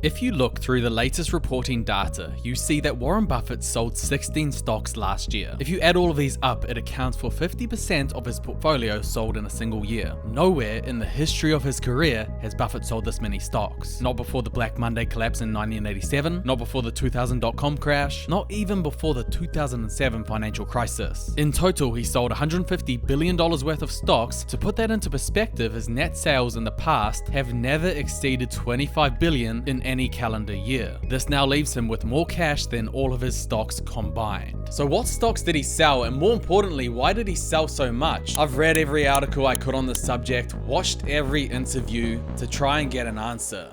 If you look through the latest reporting data, you see that Warren Buffett sold 16 stocks last year. If you add all of these up, it accounts for 50% of his portfolio sold in a single year. Nowhere in the history of his career has Buffett sold this many stocks. Not before the Black Monday collapse in 1987, not before the 2000 dot-com crash, not even before the 2007 financial crisis. In total, he sold $150 billion worth of stocks. To put that into perspective, his net sales in the past have never exceeded $25 billion in any calendar year. This now leaves him with more cash than all of his stocks combined. So what stocks did he sell, and more importantly, why did he sell so much? I've read every article I could on the subject, watched every interview to try and get an answer.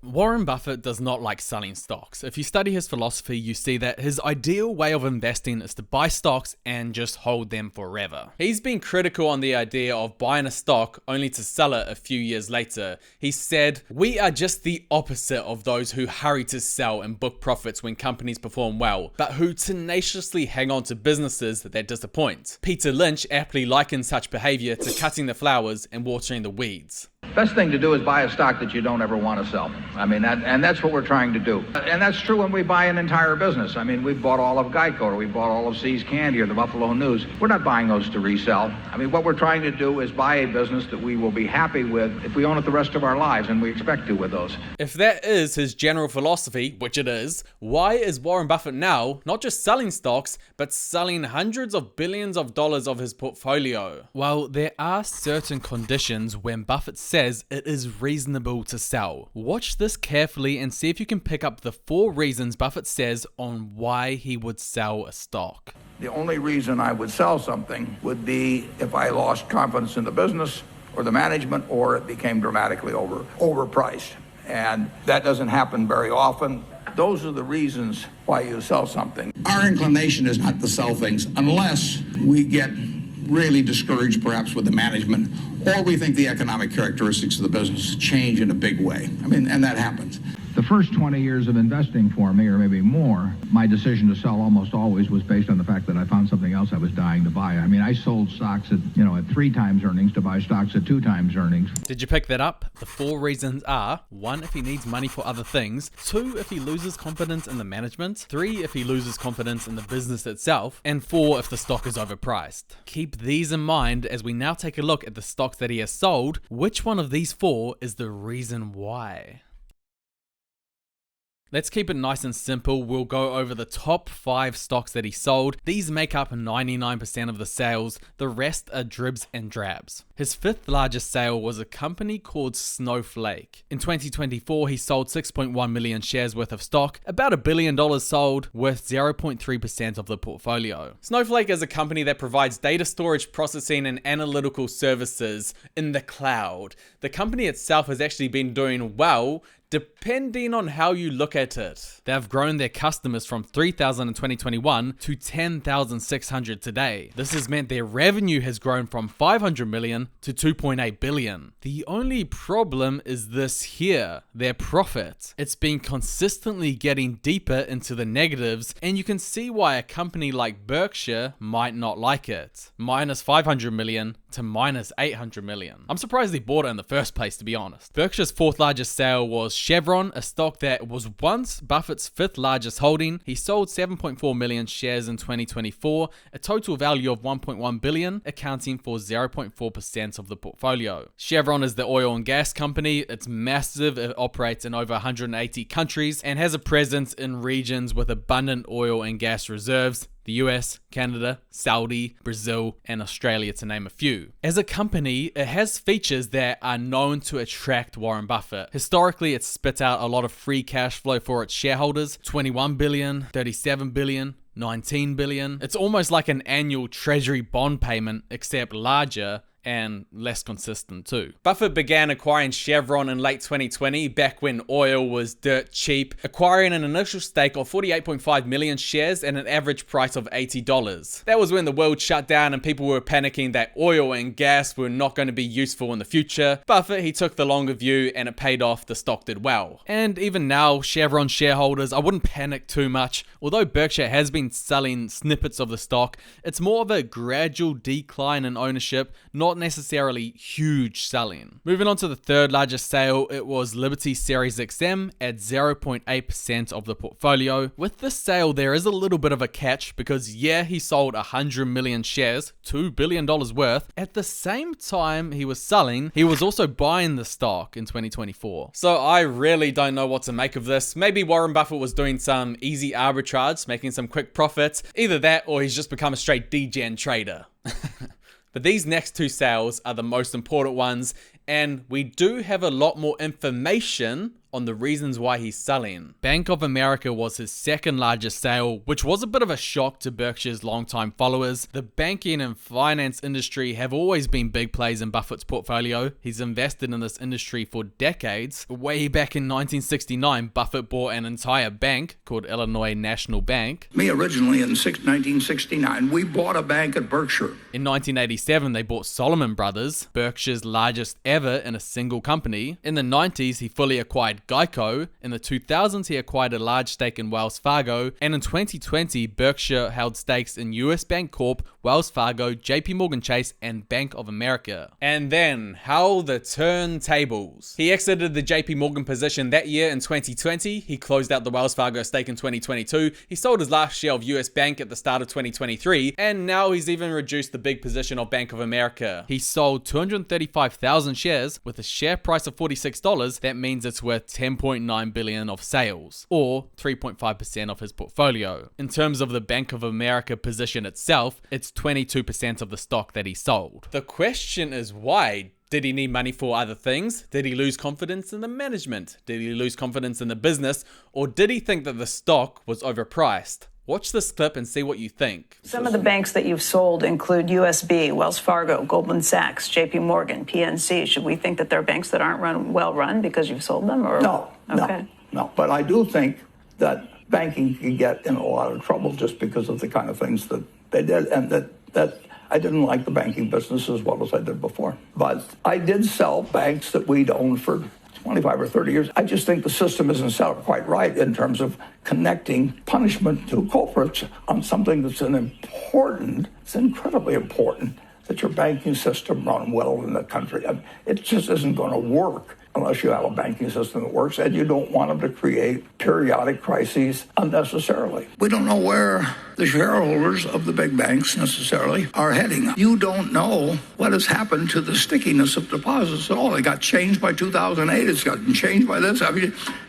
Warren Buffett does not like selling stocks. If you study his philosophy, you see that his ideal way of investing is to buy stocks and just hold them forever. He's been critical on the idea of buying a stock only to sell it a few years later. He said, "We are just the opposite of those who hurry to sell and book profits when companies perform well, but who tenaciously hang on to businesses that disappoint." Peter Lynch aptly likens such behavior to cutting the flowers and watering the weeds. Best thing to do is buy a stock that you don't ever want to sell. I mean, that's what we're trying to do. And that's true when we buy an entire business. I mean, we bought all of Geico, or we bought all of See's Candy, or the Buffalo News. We're not buying those to resell. I mean, what we're trying to do is buy a business that we will be happy with if we own it the rest of our lives, and we expect to with those. If that is his general philosophy, which it is, why is Warren Buffett now not just selling stocks, but selling hundreds of billions of dollars of his portfolio? Well, there are certain conditions when Buffett says it is reasonable to sell. Watch this carefully and see if you can pick up the 4 reasons Buffett says on why he would sell a stock. The only reason I would sell something would be if I lost confidence in the business or the management, or it became dramatically overpriced. And that doesn't happen very often. Those are the reasons why you sell something. Our inclination is not to sell things unless we get really discouraged perhaps with the management, or we think the economic characteristics of the business change in a big way. I mean, and that happens. The first 20 years of investing for me, or maybe more, my decision to sell almost always was based on the fact that I found something else I was dying to buy. I mean, I sold stocks at 3 times earnings to buy stocks at 2 times earnings. Did you pick that up? The 4 reasons are: 1, if he needs money for other things; 2, if he loses confidence in the management; 3, if he loses confidence in the business itself; and 4, if the stock is overpriced. Keep these in mind as we now take a look at the stocks that he has sold. Which one of these 4 is the reason why? Let's keep it nice and simple. We'll go over the top 5 stocks that he sold. These make up 99% of the sales. The rest are dribs and drabs. His 5th largest sale was a company called Snowflake. In 2024, he sold 6.1 million shares worth of stock, about $1 billion sold, worth 0.3% of the portfolio. Snowflake is a company that provides data storage, processing, and analytical services in the cloud. The company itself has actually been doing well, depending on how you look at it. They've grown their customers from 3,000 in 2021 to 10,600 today. This has meant their revenue has grown from 500 million to 2.8 billion. The only problem is this here, their profit. It's been consistently getting deeper into the negatives, and you can see why a company like Berkshire might not like it. Minus 500 million to minus 800 million. I'm surprised they bought it in the first place, to be honest. Berkshire's 4th largest sale was Chevron, a stock that was once Buffett's 5th largest holding. He sold 7.4 million shares in 2024, a total value of 1.1 billion, accounting for 0.4% of the portfolio. Chevron is the oil and gas company. It's massive. It operates in over 180 countries and has a presence in regions with abundant oil and gas reserves: the US, Canada, Saudi, Brazil, and Australia, to name a few. As a company, it has features that are known to attract Warren Buffett. Historically, it's spit out a lot of free cash flow for its shareholders: 21 billion, 37 billion, 19 billion. It's almost like an annual treasury bond payment, except larger and less consistent too. Buffett began acquiring Chevron in late 2020, back when oil was dirt cheap, acquiring an initial stake of 48.5 million shares at an average price of $80. That was when the world shut down and people were panicking that oil and gas were not going to be useful in the future. Buffett, he took the longer view and it paid off. The stock did well. And even now, Chevron shareholders, I wouldn't panic too much. Although Berkshire has been selling snippets of the stock, it's more of a gradual decline in ownership, not not necessarily huge selling. Moving on to the third largest sale, it was Liberty Series XM at 0.8% of the portfolio. With this sale, there is a little bit of a catch because yeah, he sold 100 million shares, $2 billion worth. At the same time he was selling, he was also buying the stock in 2024. So I really don't know what to make of this. Maybe Warren Buffett was doing some easy arbitrage, making some quick profits. Either that or he's just become a straight degen trader. But these next two sales are the most important ones, and we do have a lot more information on the reasons why he's selling. Bank of America was his second largest sale, which was a bit of a shock to Berkshire's longtime followers. The banking and finance industry have always been big plays in Buffett's portfolio. He's invested in this industry for decades. Way back in 1969, Buffett bought an entire bank called Illinois National Bank. Me originally in 1969, we bought a bank at Berkshire. In 1987, they bought Solomon Brothers, Berkshire's largest ever in a single company. In the 90s, he fully acquired Geico. In the 2000s, he acquired a large stake in Wells Fargo. And in 2020, Berkshire held stakes in US Bank Corp, Wells Fargo, JP Morgan Chase, and Bank of America. And then, how the turntables. He exited the JP Morgan position that year in 2020. He closed out the Wells Fargo stake in 2022. He sold his last share of US Bank at the start of 2023. And now he's even reduced the big position of Bank of America. He sold 235,000 shares with a share price of $46. That means it's worth 10.9 billion of sales, or 3.5% of his portfolio. In terms of the Bank of America position itself, it's 22% of the stock that he sold. The question is why? Did he need money for other things? Did he lose confidence in the management? Did he lose confidence in the business? Or did he think that the stock was overpriced? Watch this clip and see what you think. Some of the banks that you've sold include USB, Wells Fargo, Goldman Sachs, JP Morgan, PNC. Should we think that they're banks that aren't well run because you've sold them? Or? No. But I do think that banking can get in a lot of trouble just because of the kind of things that they did, and that I didn't like the banking business as well as I did before. But I did sell banks that we'd owned for 25 or 30 years. I just think the system isn't set up quite right in terms of connecting punishment to culprits on something that's it's incredibly important that your banking system run well in the country. I mean, it just isn't going to work unless you have a banking system that works, and you don't want them to create periodic crises unnecessarily. We don't know where the shareholders of the big banks necessarily are heading. You don't know what has happened to the stickiness of deposits at all. It got changed by 2008. It's gotten changed by this.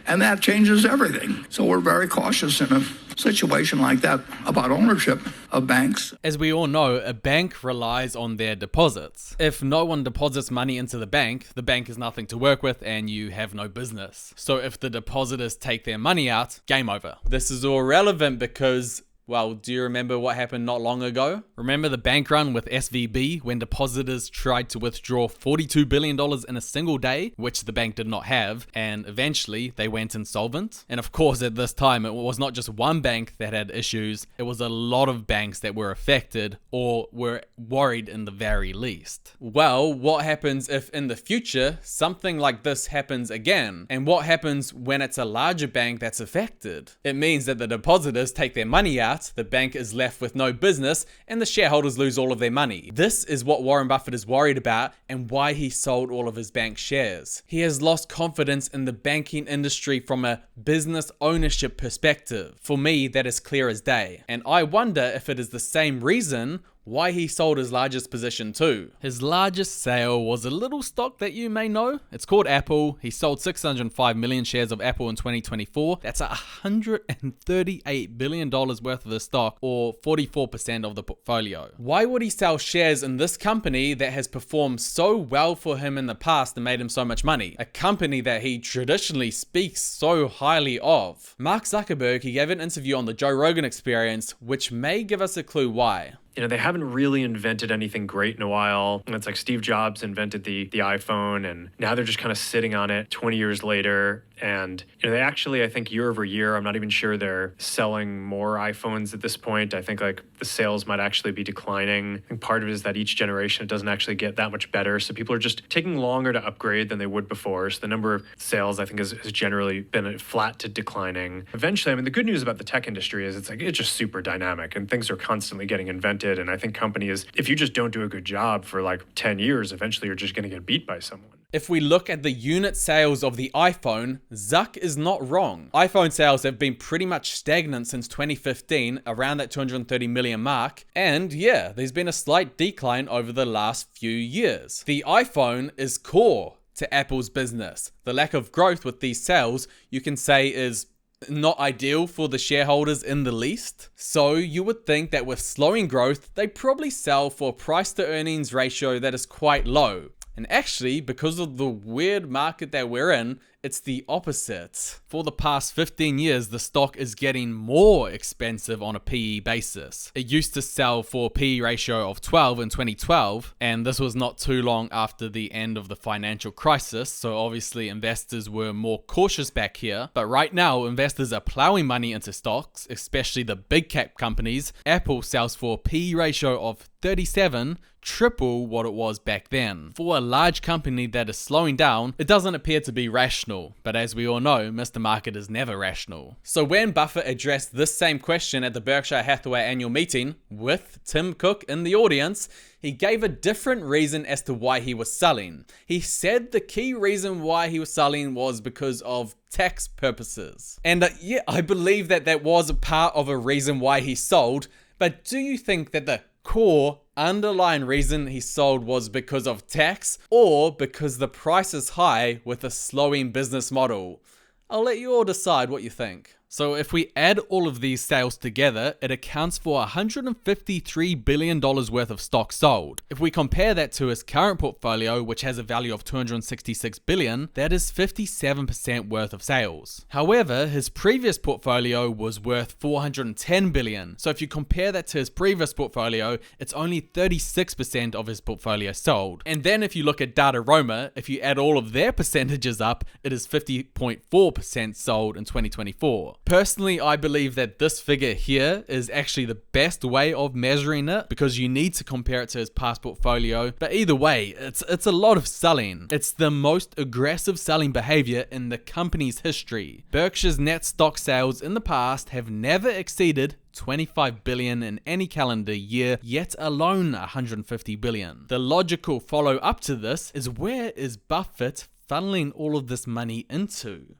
And that changes everything. So we're very cautious in a situation like that about ownership of banks. As we all know, a bank relies on their deposits. If no one deposits money into the bank has nothing to work with and you have no business. So if the depositors take their money out, game over. This is all relevant because, well, do you remember what happened not long ago? Remember the bank run with SVB when depositors tried to withdraw $42 billion in a single day, which the bank did not have, and eventually they went insolvent? And of course, at this time, it was not just one bank that had issues, it was a lot of banks that were affected or were worried in the very least. Well, what happens if in the future something like this happens again? And what happens when it's a larger bank that's affected? It means that the depositors take their money out, the bank is left with no business, and the shareholders lose all of their money. This is what Warren Buffett is worried about and why he sold all of his bank shares. He has lost confidence in the banking industry from a business ownership perspective. For me, that is clear as day. And I wonder if it is the same reason why he sold his largest position too. His largest sale was a little stock that you may know. It's called Apple. He sold 605 million shares of Apple in 2024. That's $138 billion worth of the stock, or 44% of the portfolio. Why would he sell shares in this company that has performed so well for him in the past and made him so much money? A company that he traditionally speaks so highly of. Mark Zuckerberg, he gave an interview on the Joe Rogan Experience, which may give us a clue why. You know, they haven't really invented anything great in a while. It's like Steve Jobs invented the iPhone, and now they're just kind of sitting on it 20 years later. And, you know, they actually, I think year over year, I'm not even sure they're selling more iPhones at this point. I think like the sales might actually be declining. I think part of it is that each generation, it doesn't actually get that much better. So people are just taking longer to upgrade than they would before. So the number of sales, I think, has generally been flat to declining. Eventually, I mean, the good news about the tech industry is it's just super dynamic and things are constantly getting invented. invented. And I think companies, if you just don't do a good job for like 10 years, eventually you're just going to get beat by someone. If we look at the unit sales of the iPhone, Zuck is not wrong. iPhone sales have been pretty much stagnant since 2015, around that 230 million mark. And yeah, there's been a slight decline over the last few years. The iPhone is core to Apple's business. The lack of growth with these sales, you can say, is not ideal for the shareholders in the least. So you would think that with slowing growth, they probably sell for a price to earnings ratio that is quite low. And actually, because of the weird market that we're in, it's the opposite. For the past 15 years, the stock is getting more expensive on a PE basis. It used to sell for a PE ratio of 12 in 2012, and this was not too long after the end of the financial crisis, so obviously investors were more cautious back here. But right now, investors are plowing money into stocks, especially the big cap companies. Apple sells for a PE ratio of 37, triple what it was back then. For a large company that is slowing down, it doesn't appear to be rational, but as we all know, Mr. Market is never rational. So when Buffett addressed this same question at the Berkshire Hathaway annual meeting, with Tim Cook in the audience, he gave a different reason as to why he was selling. He said the key reason why he was selling was because of tax purposes. And yeah, I believe that that was a part of a reason why he sold, but do you think that the core underlying reason he sold was because of tax or because the price is high with a slowing business model? I'll let you all decide what you think. So if we add all of these sales together, it accounts for $153 billion worth of stock sold. If we compare that to his current portfolio, which has a value of $266 billion, that is 57% worth of sales. However, his previous portfolio was worth $410 billion. So if you compare that to his previous portfolio, it's only 36% of his portfolio sold. And then if you look at Dataroma, if you add all of their percentages up, it is 50.4% sold in 2024. Personally, I believe that this figure here is actually the best way of measuring it because you need to compare it to his past portfolio. But either way, it's a lot of selling. It's the most aggressive selling behavior in the company's history. Berkshire's net stock sales in the past have never exceeded 25 billion in any calendar year, yet alone 150 billion. The logical follow-up to this is, where is Buffett funneling all of this money into?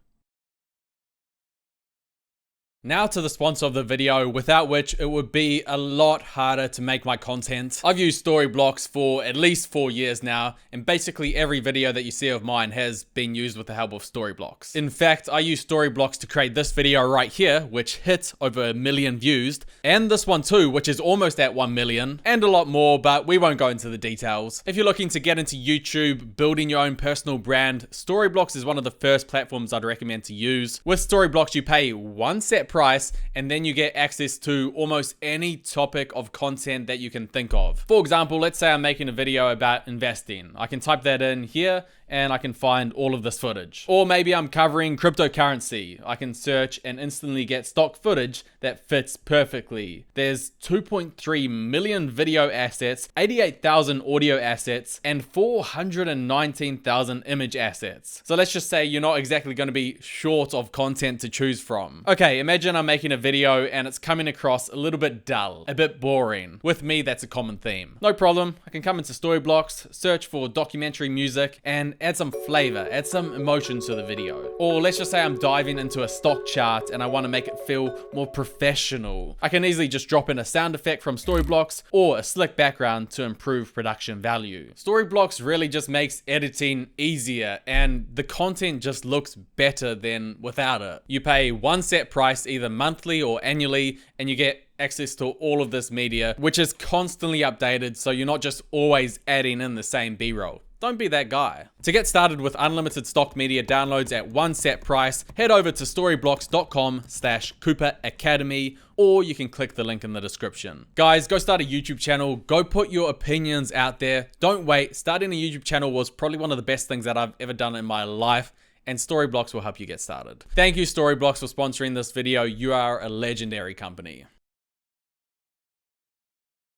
Now to the sponsor of the video, without which it would be a lot harder to make my content. I've used Storyblocks for at least 4 years now, and basically every video that you see of mine has been used with the help of Storyblocks. In fact, I used Storyblocks to create this video right here, which hit over 1 million views, and this one too, which is almost at 1 million, and a lot more, but we won't go into the details. If you're looking to get into YouTube, building your own personal brand, Storyblocks is one of the first platforms I'd recommend to use. With Storyblocks, you pay one set price, and then you get access to almost any topic of content that you can think of. For example, let's say I'm making a video about investing. I can type that in here and I can find all of this footage. Or maybe I'm covering cryptocurrency. I can search and instantly get stock footage that fits perfectly. There's 2.3 million video assets, 88,000 audio assets, and 419,000 image assets. So let's just say you're not exactly going to be short of content to choose from. Okay, imagine I'm making a video and it's coming across a little bit dull, a bit boring. With me, that's a common theme. No problem, I can come into Storyblocks, search for documentary music, and add some flavor, add some emotion to the video. Or let's just say I'm diving into a stock chart and I want to make it feel more professional. I can easily just drop in a sound effect from Storyblocks or a slick background to improve production value. Storyblocks really just makes editing easier and the content just looks better than without it. You pay one set price either monthly or annually and you get access to all of this media, which is constantly updated, so you're not just always adding in the same B-roll. Don't be that guy. To get started with unlimited stock media downloads at one set price, head over to storyblocks.com/Cooper Academy, or you can click the link in the description. Guys, go start a YouTube channel. Go put your opinions out there. Don't wait. Starting a YouTube channel was probably one of the best things that I've ever done in my life, and Storyblocks will help you get started. Thank you, Storyblocks, for sponsoring this video. You are a legendary company.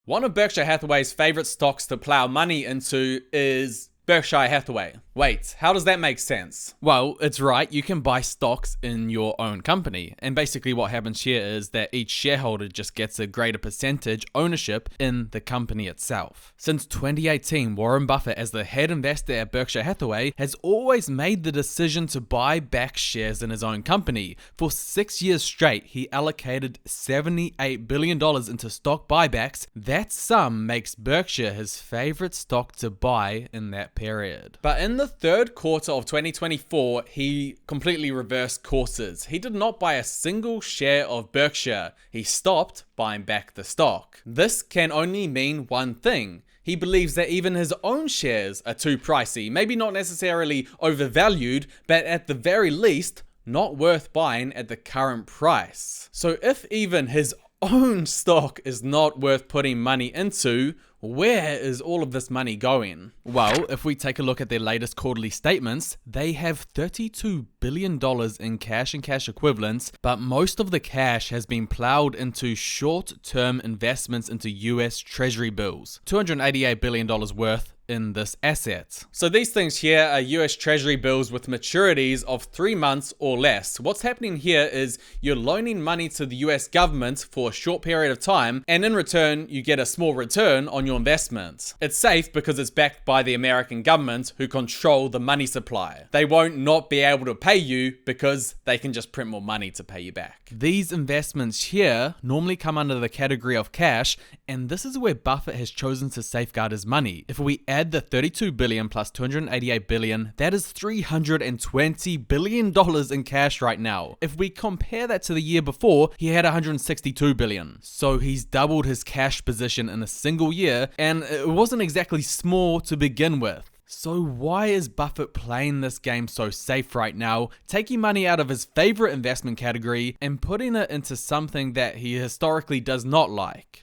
One of Berkshire Hathaway's favorite stocks to plow money into is Berkshire Hathaway. Wait, how does that make sense? Well, it's right, you can buy stocks in your own company. And basically what happens here is that each shareholder just gets a greater percentage ownership in the company itself. Since 2018, Warren Buffett, as the head investor at Berkshire Hathaway, has always made the decision to buy back shares in his own company. For 6 years straight, he allocated $78 billion into stock buybacks. That sum makes Berkshire his favorite stock to buy in that period. But in the third quarter of 2024, he completely reversed courses. He did not buy a single share of Berkshire. He stopped buying back the stock. This can only mean one thing. He believes that even his own shares are too pricey, maybe not necessarily overvalued, but at the very least, not worth buying at the current price. So if even his own stock is not worth putting money into, where is all of this money going? Well, if we take a look at their latest quarterly statements, they have $32 billion in cash and cash equivalents, but most of the cash has been plowed into short-term investments into US Treasury bills, $288 billion worth in this asset. So these things here are US Treasury bills with maturities of 3 months or less. What's happening here is you're loaning money to the US government for a short period of time, and in return, you get a small return on your investment. It's safe because it's backed by the American government, who control the money supply. They won't not be able to pay you because they can just print more money to pay you back. These investments here normally come under the category of cash, and this is where Buffett has chosen to safeguard his money. If we add the $32 billion plus $288 billion, that is $320 billion in cash right now. If we compare that to the year before, he had $162 billion. So he's doubled his cash position in a single year, and it wasn't exactly small to begin with. So why is Buffett playing this game so safe right now, taking money out of his favorite investment category and putting it into something that he historically does not like?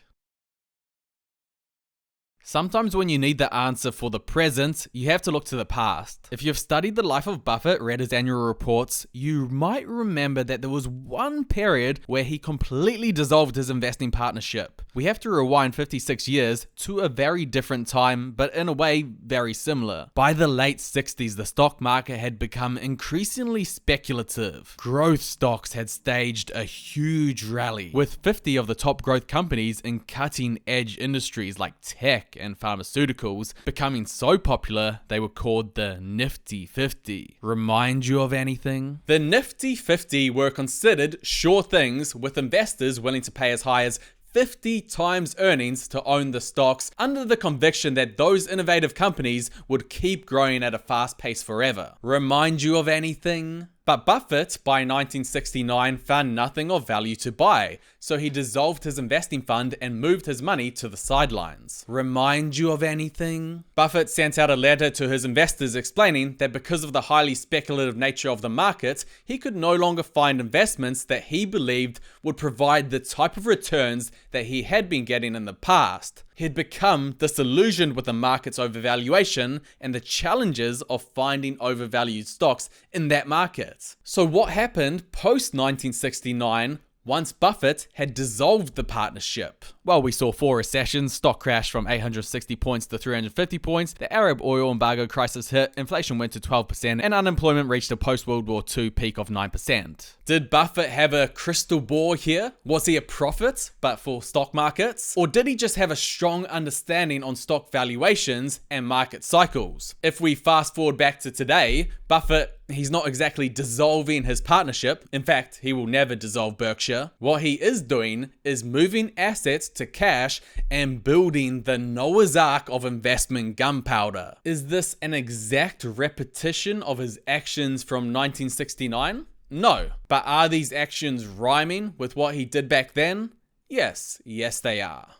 Sometimes when you need the answer for the present, you have to look to the past. If you've studied the life of Buffett, read his annual reports, you might remember that there was one period where he completely dissolved his investing partnership. We have to rewind 56 years to a very different time, but in a way, very similar. By the late 60s, the stock market had become increasingly speculative. Growth stocks had staged a huge rally, with 50 of the top growth companies in cutting-edge industries like tech and pharmaceuticals becoming so popular they were called the Nifty 50. Remind you of anything? The Nifty 50 were considered sure things, with investors willing to pay as high as 50 times earnings to own the stocks, under the conviction that those innovative companies would keep growing at a fast pace forever. Remind you of anything? But Buffett, by 1969, found nothing of value to buy, so he dissolved his investing fund and moved his money to the sidelines. Remind you of anything? Buffett sent out a letter to his investors explaining that because of the highly speculative nature of the market, he could no longer find investments that he believed would provide the type of returns that he had been getting in the past. He had become disillusioned with the market's overvaluation and the challenges of finding overvalued stocks in that market. So what happened post 1969 once Buffett had dissolved the partnership? Well, we saw 4 recessions, stock crashed from 860 points to 350 points, the Arab oil embargo crisis hit, inflation went to 12%, and unemployment reached a post-World War II peak of 9%. Did Buffett have a crystal ball here? Was he a prophet, but for stock markets? Or did he just have a strong understanding on stock valuations and market cycles? If we fast forward back to today, Buffett, he's not exactly dissolving his partnership. In fact, he will never dissolve Berkshire. What he is doing is moving assets to cash and building the Noah's Ark of investment gunpowder. Is this an exact repetition of his actions from 1969? No. But are these actions rhyming with what he did back then? Yes they are.